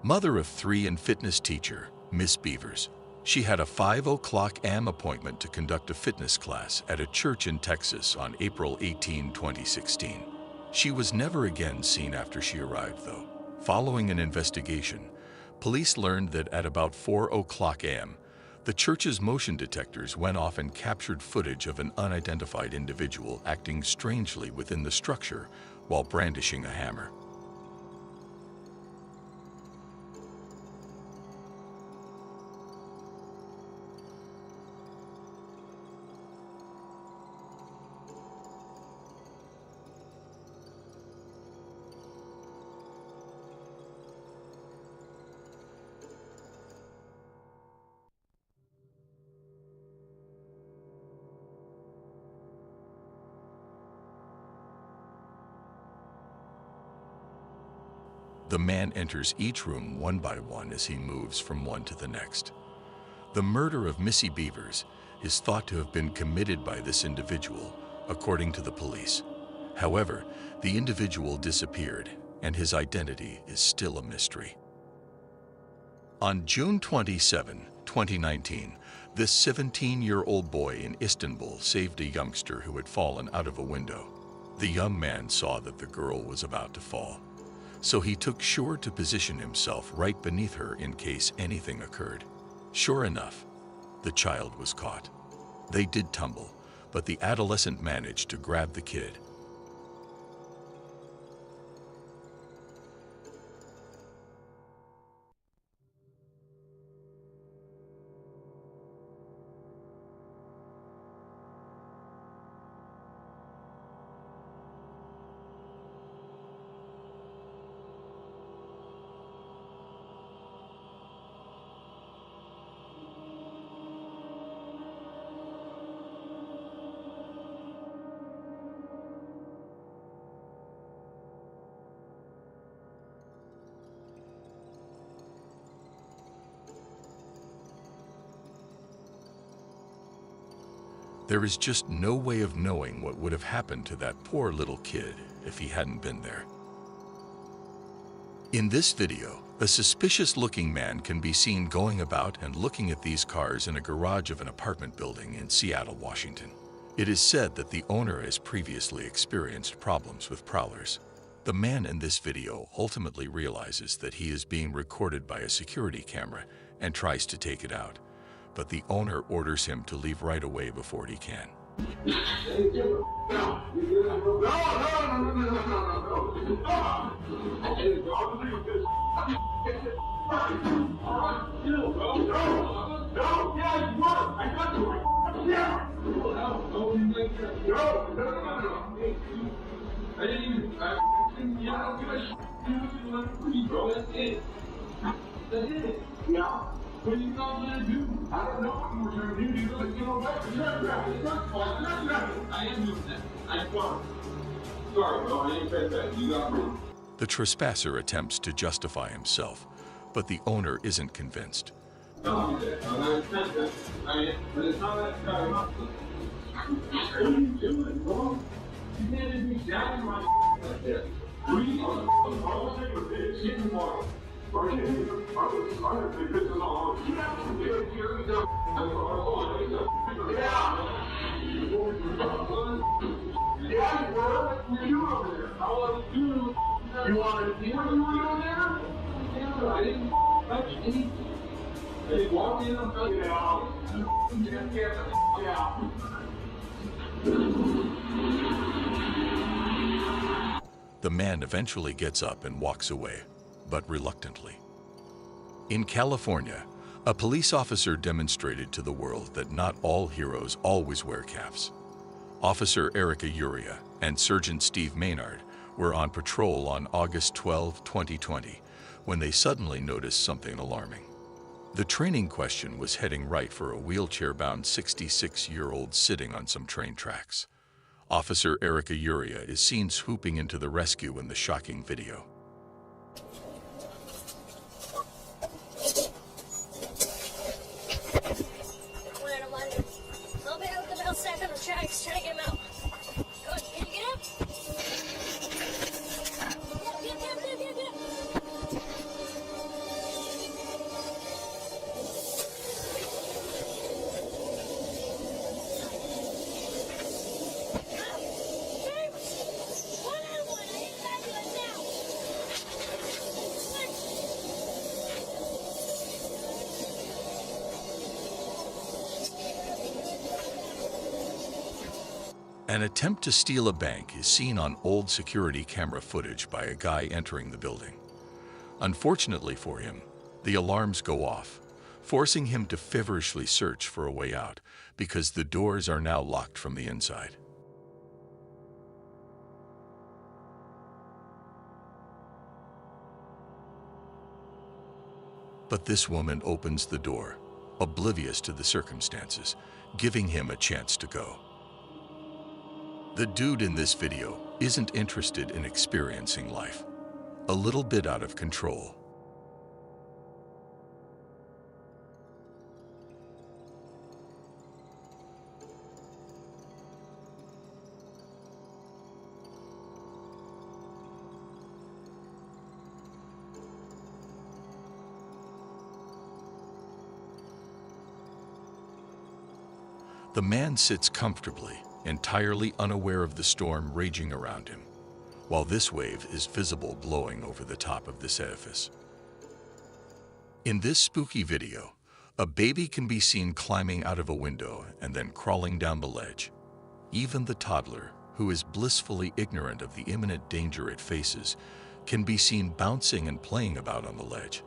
Mother of 3 and fitness teacher, Miss Beavers. She had a 5 o'clock a.m. appointment to conduct a fitness class at a church in Texas on April 18, 2016. She was never again seen after she arrived, though. Following an investigation, police learned that at about 4 o'clock a.m., the church's motion detectors went off and captured footage of an unidentified individual acting strangely within the structure while brandishing a hammer. The man enters each room one by one as he moves from one to the next. The murder of Missy Beavers is thought to have been committed by this individual, according to the police. However, the individual disappeared, and his identity is still a mystery. On June 27, 2019, this 17-year-old boy in Istanbul saved a youngster who had fallen out of a window. The young man saw that the girl was about to fall, so he took sure to position himself right beneath her in case anything occurred. Sure enough, the child was caught. They did tumble, but the adolescent managed to grab the kid. There is just no way of knowing what would have happened to that poor little kid if he hadn't been there. In this video, a suspicious-looking man can be seen going about and looking at these cars in a garage of an apartment building in Seattle, Washington. It is said that the owner has previously experienced problems with prowlers. The man in this video ultimately realizes that he is being recorded by a security camera and tries to take it out, but the owner orders him to leave right away before he can. What are you going to do? I don't know what you're going to do. You're going I am doing that. I'm sorry. Sorry, bro. I ain't said that. You got me. The trespasser attempts to justify himself, but the owner isn't convinced. What are you doing, bro? You can't be down my like that. Breathe on the phone. Take a bitch. Get in the water. The man eventually gets up and walks away, but reluctantly. In California, a police officer demonstrated to the world that not all heroes always wear cuffs. Officer Erica Uria and Sergeant Steve Maynard were on patrol on August 12, 2020, when they suddenly noticed something alarming. The training question was heading right for a wheelchair-bound 66-year-old sitting on some train tracks. Officer Erica Uria is seen swooping into the rescue in the shocking video. Trying to get him out. Go on, can you get up? Get up. An attempt to steal a bank is seen on old security camera footage by a guy entering the building. Unfortunately for him, the alarms go off, forcing him to feverishly search for a way out because the doors are now locked from the inside. But this woman opens the door, oblivious to the circumstances, giving him a chance to go. The dude in this video isn't interested in experiencing life. A little bit out of control. The man sits comfortably, entirely unaware of the storm raging around him, while this wave is visible blowing over the top of this edifice. In this spooky video, a baby can be seen climbing out of a window and then crawling down the ledge. Even the toddler, who is blissfully ignorant of the imminent danger it faces, can be seen bouncing and playing about on the ledge.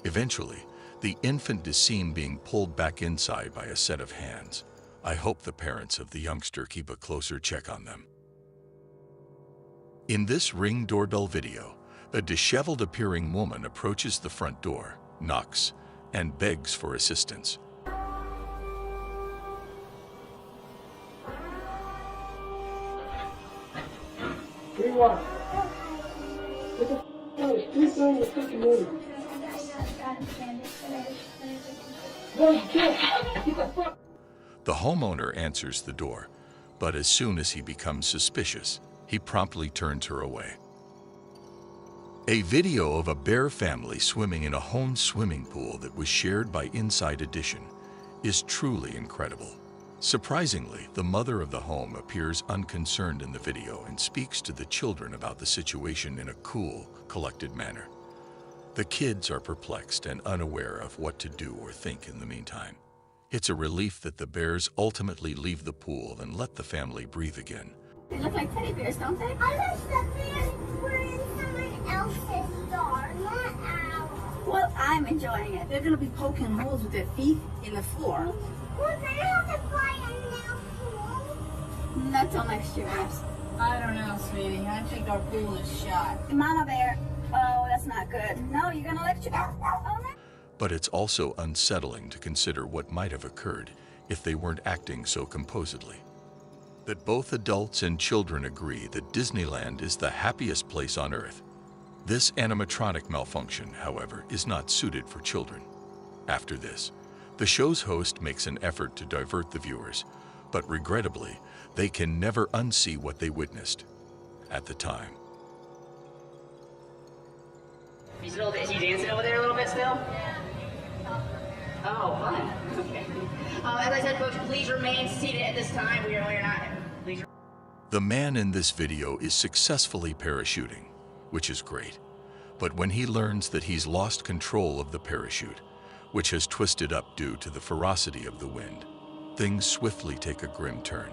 Eventually, the infant is seen being pulled back inside by a set of hands. I hope the parents of the youngster keep a closer check on them. In this Ring doorbell video, a disheveled-appearing woman approaches the front door, knocks, and begs for assistance. What do you want? What the f*** is? Please don't even fucking move. No, you can't. Get the fuck. The homeowner answers the door, but as soon as he becomes suspicious, he promptly turns her away. A video of a bear family swimming in a home swimming pool that was shared by Inside Edition is truly incredible. Surprisingly, the mother of the home appears unconcerned in the video and speaks to the children about the situation in a cool, collected manner. The kids are perplexed and unaware of what to do or think in the meantime. It's a relief that the bears ultimately leave the pool and let the family breathe again. They look like teddy bears, don't they? I wish the bears were in someone else's door, not ours. Well, I'm enjoying it. They're going to be poking holes with their feet in the floor. Well, they have to buy a new pool. Not till next year, perhaps. I don't know, sweetie. I think our pool is shot. Mama Bear. Oh, that's not good. No, you're going to lecture. Oh, no. But it's also unsettling to consider what might have occurred if they weren't acting so composedly. That both adults and children agree that Disneyland is the happiest place on Earth. This animatronic malfunction, however, is not suited for children. After this, the show's host makes an effort to divert the viewers, but regrettably, they can never unsee what they witnessed at the time. Is he dancing over there a little bit still? Oh, fun. Okay. As I said, folks, please remain seated at this time. We are not. Please. The man in this video is successfully parachuting, which is great. But when he learns that he's lost control of the parachute, which has twisted up due to the ferocity of the wind, things swiftly take a grim turn.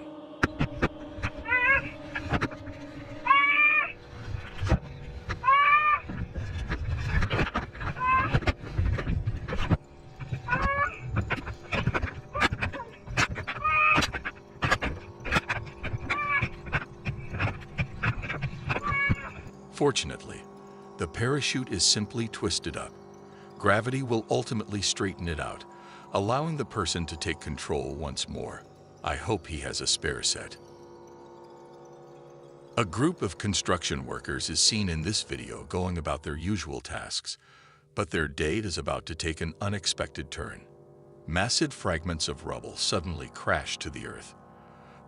Fortunately, the parachute is simply twisted up. Gravity will ultimately straighten it out, allowing the person to take control once more. I hope he has a spare set. A group of construction workers is seen in this video going about their usual tasks, But their date is about to take an unexpected turn. Massive fragments of rubble suddenly crash to the earth.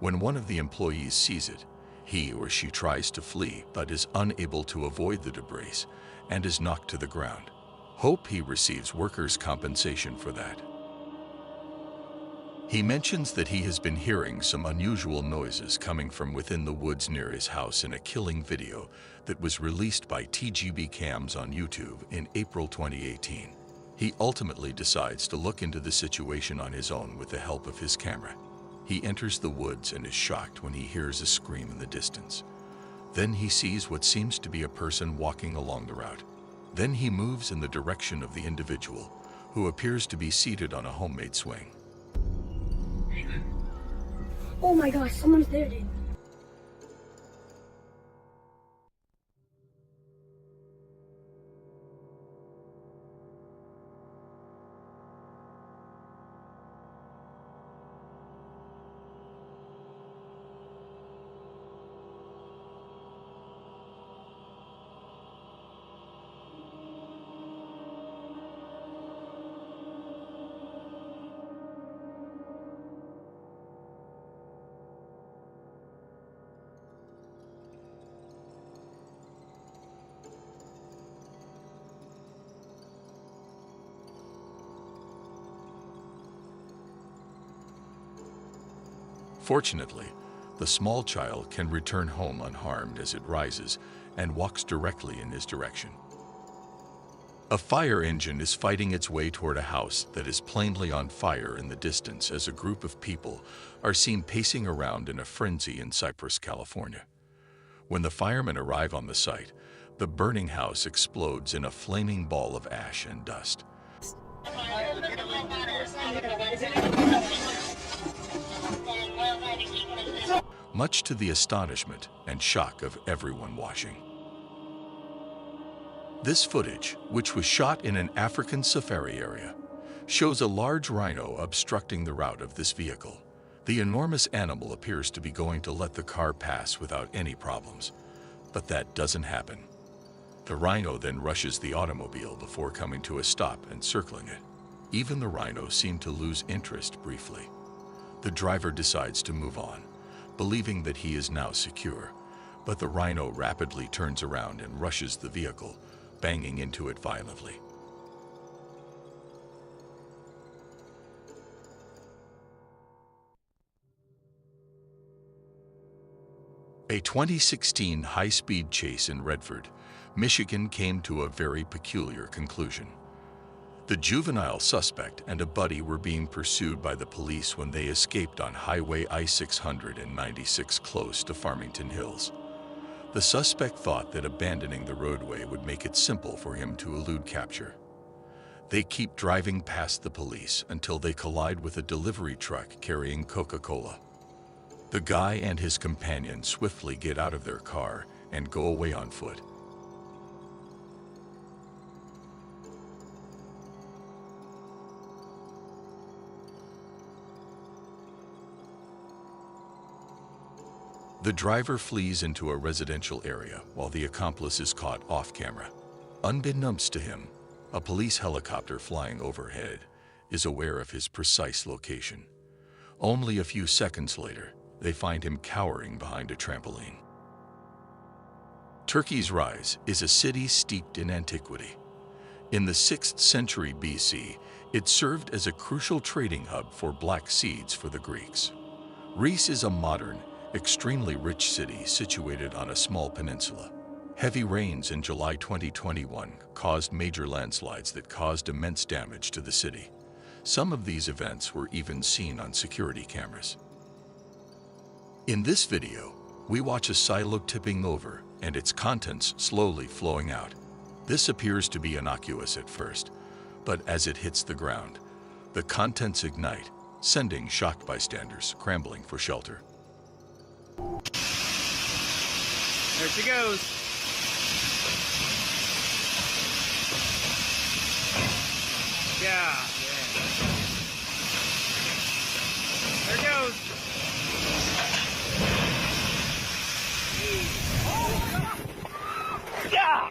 When one of the employees sees it, he or she tries to flee but is unable to avoid the debris and is knocked to the ground. Hope he receives workers' compensation for that. He mentions that he has been hearing some unusual noises coming from within the woods near his house in a killing video that was released by TGB cams on YouTube in April 2018. He ultimately decides to look into the situation on his own with the help of his camera. He enters the woods and is shocked when he hears a scream in the distance. Then he sees what seems to be a person walking along the route. Then he moves in the direction of the individual, who appears to be seated on a homemade swing. Oh my gosh, someone's there, dude. Fortunately, the small child can return home unharmed as it rises and walks directly in his direction. A fire engine is fighting its way toward a house that is plainly on fire in the distance as a group of people are seen pacing around in a frenzy in Cypress, California. When the firemen arrive on the site, the burning house explodes in a flaming ball of ash and dust. Much to the astonishment and shock of everyone watching. This footage, which was shot in an African safari area, shows a large rhino obstructing the route of this vehicle. The enormous animal appears to be going to let the car pass without any problems, but that doesn't happen. The rhino then rushes the automobile before coming to a stop and circling it. Even the rhino seemed to lose interest briefly. The driver decides to move on, believing that he is now secure, but the rhino rapidly turns around and rushes the vehicle, banging into it violently. A 2016 high-speed chase in Redford, Michigan came to a very peculiar conclusion. The juvenile suspect and a buddy were being pursued by the police when they escaped on Highway I-696 close to Farmington Hills. The suspect thought that abandoning the roadway would make it simple for him to elude capture. They keep driving past the police until they collide with a delivery truck carrying Coca-Cola. The guy and his companion swiftly get out of their car and go away on foot. The driver flees into a residential area while the accomplice is caught off camera. Unbeknownst to him, a police helicopter flying overhead is aware of his precise location. Only a few seconds later, they find him cowering behind a trampoline. Turkey's Rise is a city steeped in antiquity. In the 6th century BC, it served as a crucial trading hub for black seeds for the Greeks. Reese is a modern, extremely rich city situated on a small peninsula. Heavy rains in July 2021 caused major landslides that caused immense damage to the city. Some of these events were even seen on security cameras. In this video, we watch a silo tipping over and its contents slowly flowing out. This appears to be innocuous at first, but as it hits the ground, the contents ignite, sending shocked bystanders scrambling for shelter. There she goes. Yeah. There it goes. Yeah.